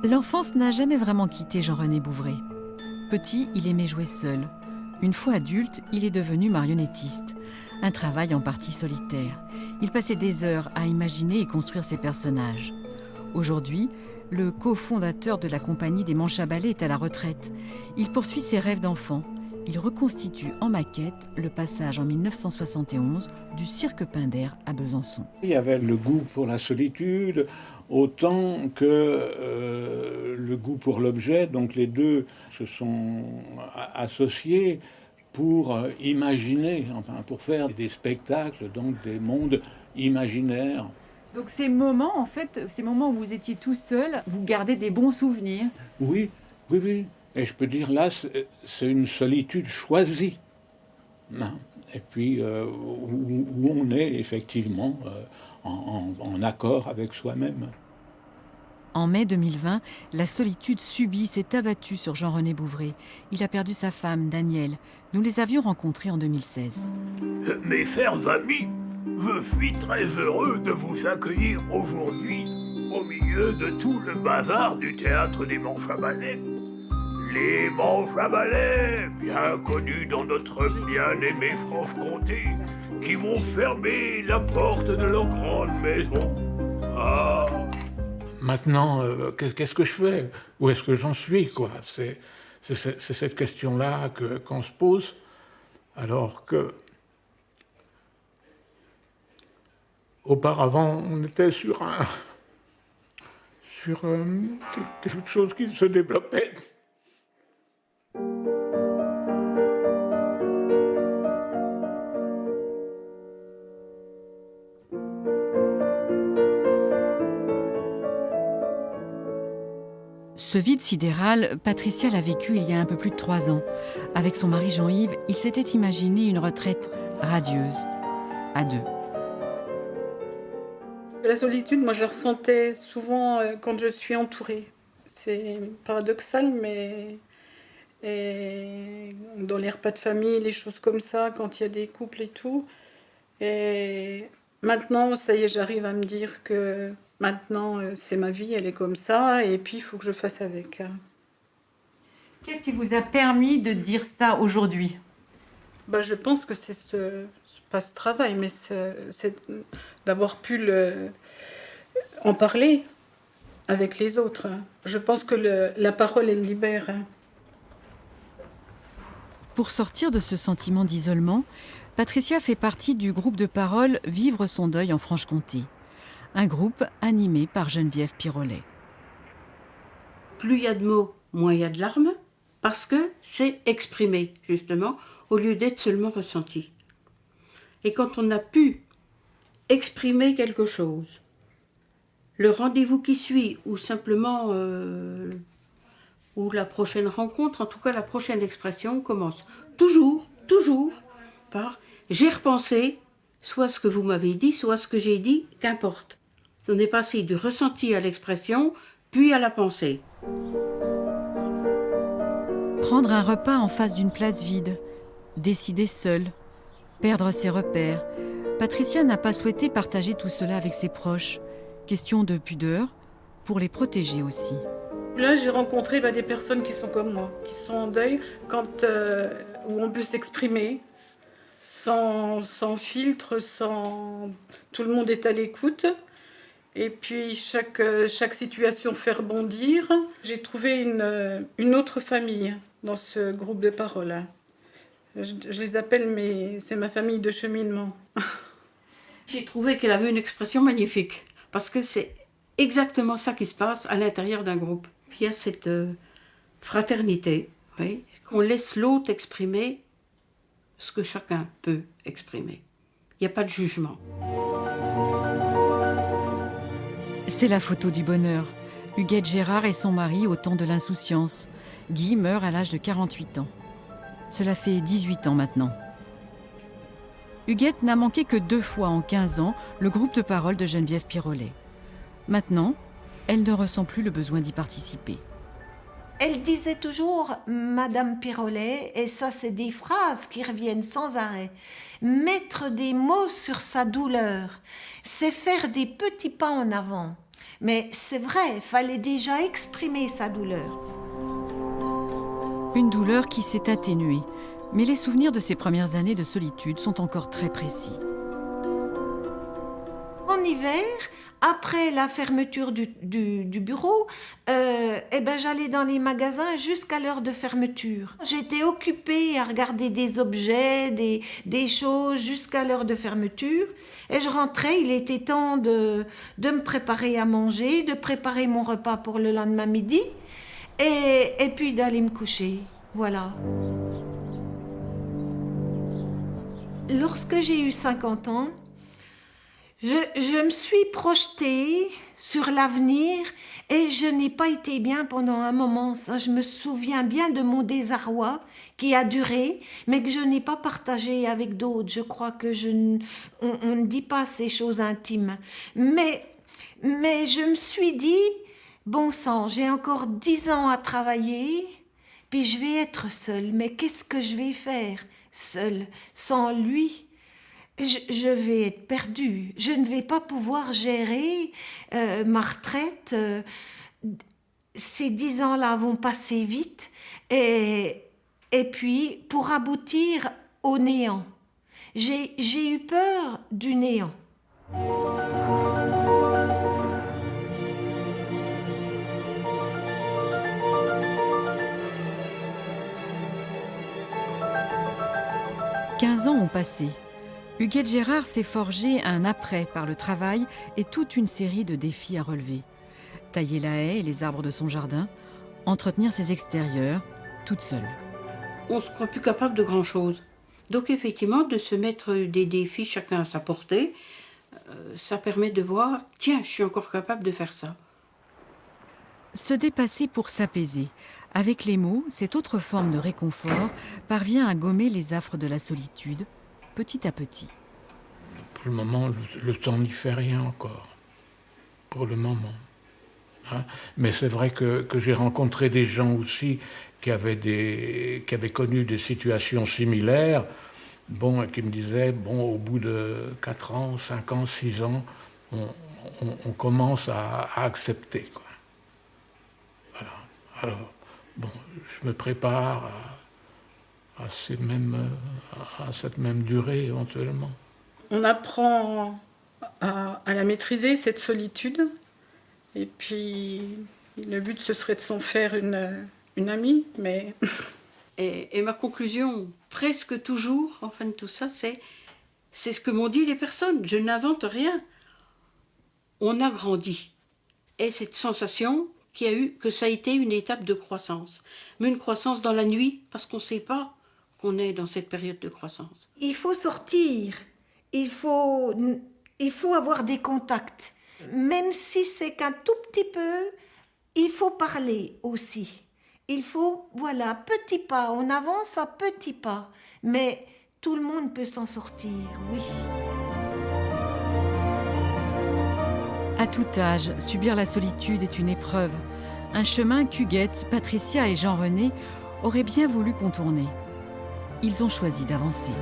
L'enfance n'a jamais vraiment quitté Jean-René Bouvray. Petit, il aimait jouer seul. Une fois adulte, il est devenu marionnettiste. Un travail en partie solitaire. Il passait des heures à imaginer et construire ses personnages. Aujourd'hui, le cofondateur de la compagnie des Manches à balai est à la retraite. Il poursuit ses rêves d'enfant. Il reconstitue en maquette le passage en 1971 du cirque Pinder à Besançon. Il y avait le goût pour la solitude, autant que le goût pour l'objet. Donc les deux se sont associés pour imaginer, enfin pour faire des spectacles, donc des mondes imaginaires. Donc ces moments, en fait, ces moments où vous étiez tout seul, vous gardez des bons souvenirs. Oui, oui, oui. Et je peux dire, là, c'est une solitude choisie. Et puis, où on est effectivement en accord avec soi-même. En mai 2020, la solitude subie s'est abattue sur Jean-René Bouvray. Il a perdu sa femme, Danielle. Nous les avions rencontrés en 2016. Mes chers amis, je suis très heureux de vous accueillir aujourd'hui au milieu de tout le bazar du théâtre des Manches à balai. Les Manches à balai, bien connus dans notre bien-aimée Franche-Comté, qui vont fermer la porte de leur grande maison. Ah. Maintenant, qu'est-ce que je fais? Où est-ce que j'en suis, quoi? C'est cette question-là qu'on se pose, alors que auparavant, on était sur quelque chose qui se développait. Ce vide sidéral, Patricia l'a vécu il y a un peu plus de 3 ans. Avec son mari Jean-Yves, il s'était imaginé une retraite radieuse, à deux. La solitude, moi je la ressentais souvent quand je suis entourée. C'est paradoxal, mais dans les repas de famille, les choses comme ça, quand il y a des couples et tout. Et maintenant, ça y est, j'arrive à me dire que maintenant, c'est ma vie, elle est comme ça, et puis il faut que je fasse avec. Qu'est-ce qui vous a permis de dire ça aujourd'hui? Je pense que c'est pas ce travail, mais c'est d'avoir pu en parler avec les autres. Je pense que la parole, elle libère. Pour sortir de ce sentiment d'isolement, Patricia fait partie du groupe de parole Vivre son deuil en Franche-Comté. Un groupe animé par Geneviève Pirolet. Plus il y a de mots, moins il y a de larmes, parce que c'est exprimé, justement, au lieu d'être seulement ressenti. Et quand on a pu exprimer quelque chose, le rendez-vous qui suit, ou simplement ou la prochaine rencontre, en tout cas la prochaine expression, commence toujours par « j'ai repensé », soit ce que vous m'avez dit, soit ce que j'ai dit, qu'importe. On est passé du ressenti à l'expression, puis à la pensée. Prendre un repas en face d'une place vide, décider seule, perdre ses repères. Patricia n'a pas souhaité partager tout cela avec ses proches. Question de pudeur, pour les protéger aussi. Là, j'ai rencontré des personnes qui sont comme moi, qui sont en deuil, où on peut s'exprimer sans filtre, tout le monde est à l'écoute. Et puis chaque situation fait rebondir. J'ai trouvé une autre famille dans ce groupe de parole. Je les appelle, c'est ma famille de cheminement. J'ai trouvé qu'elle avait une expression magnifique, parce que c'est exactement ça qui se passe à l'intérieur d'un groupe. Il y a cette fraternité, oui, qu'on laisse l'autre exprimer ce que chacun peut exprimer. Il n'y a pas de jugement. C'est la photo du bonheur. Huguette Gérard et son mari au temps de l'insouciance. Guy meurt à l'âge de 48 ans. Cela fait 18 ans maintenant. Huguette n'a manqué que 2 fois en 15 ans le groupe de parole de Geneviève Pirolet. Maintenant, elle ne ressent plus le besoin d'y participer. Elle disait toujours « Madame Pirolet » et ça, c'est des phrases qui reviennent sans arrêt. Mettre des mots sur sa douleur, c'est faire des petits pas en avant. Mais c'est vrai, fallait déjà exprimer sa douleur. Une douleur qui s'est atténuée, mais les souvenirs de ces premières années de solitude sont encore très précis. En hiver, après la fermeture du bureau, j'allais dans les magasins jusqu'à l'heure de fermeture. J'étais occupée à regarder des objets, des choses jusqu'à l'heure de fermeture. Et je rentrais, il était temps de me préparer à manger, de préparer mon repas pour le lendemain midi et puis d'aller me coucher. Voilà. Lorsque j'ai eu 50 ans, je me suis projetée sur l'avenir et je n'ai pas été bien pendant un moment. Ça, je me souviens bien de mon désarroi qui a duré, mais que je n'ai pas partagé avec d'autres. Je crois que on ne dit pas ces choses intimes. Mais je me suis dit, bon sang, j'ai encore 10 ans à travailler, puis je vais être seule. Mais qu'est-ce que je vais faire seule, sans lui ? Je vais être perdue. Je ne vais pas pouvoir gérer ma retraite. Ces 10 ans-là vont passer vite. Et puis, pour aboutir au néant. J'ai eu peur du néant. « 15 ans ont passé. Huguette Gérard s'est forgé un après par le travail et toute une série de défis à relever. Tailler la haie et les arbres de son jardin, entretenir ses extérieurs, toute seule. On ne se croit plus capable de grand-chose. Donc effectivement, de se mettre des défis chacun à sa portée, ça permet de voir, tiens, je suis encore capable de faire ça. Se dépasser pour s'apaiser. Avec les mots, cette autre forme de réconfort parvient à gommer les affres de la solitude, petit à petit. Pour le moment, le temps n'y fait rien encore. Pour le moment. Hein? Mais c'est vrai que j'ai rencontré des gens aussi qui avaient connu des situations similaires, et qui me disaient, au bout de 4 ans, 5 ans, 6 ans, on commence à accepter, quoi. Voilà. Alors, je me prépare à cette même durée éventuellement. On apprend à la maîtriser, cette solitude. Et puis, le but, ce serait de s'en faire une amie, mais... Et ma conclusion, presque toujours, en fin de tout ça, c'est ce que m'ont dit les personnes. Je n'invente rien. On a grandi. Et cette sensation qu'il y a eu, que ça a été une étape de croissance. Mais une croissance dans la nuit, parce qu'on ne sait pas qu'on est dans cette période de croissance. Il faut sortir. Il faut avoir des contacts. Même si c'est qu'un tout petit peu, il faut parler aussi. Il faut, petit pas, on avance à petits pas. Mais tout le monde peut s'en sortir, oui. À tout âge, subir la solitude est une épreuve. Un chemin qu'Huguette, Patricia et Jean-René auraient bien voulu contourner. Ils ont choisi d'avancer.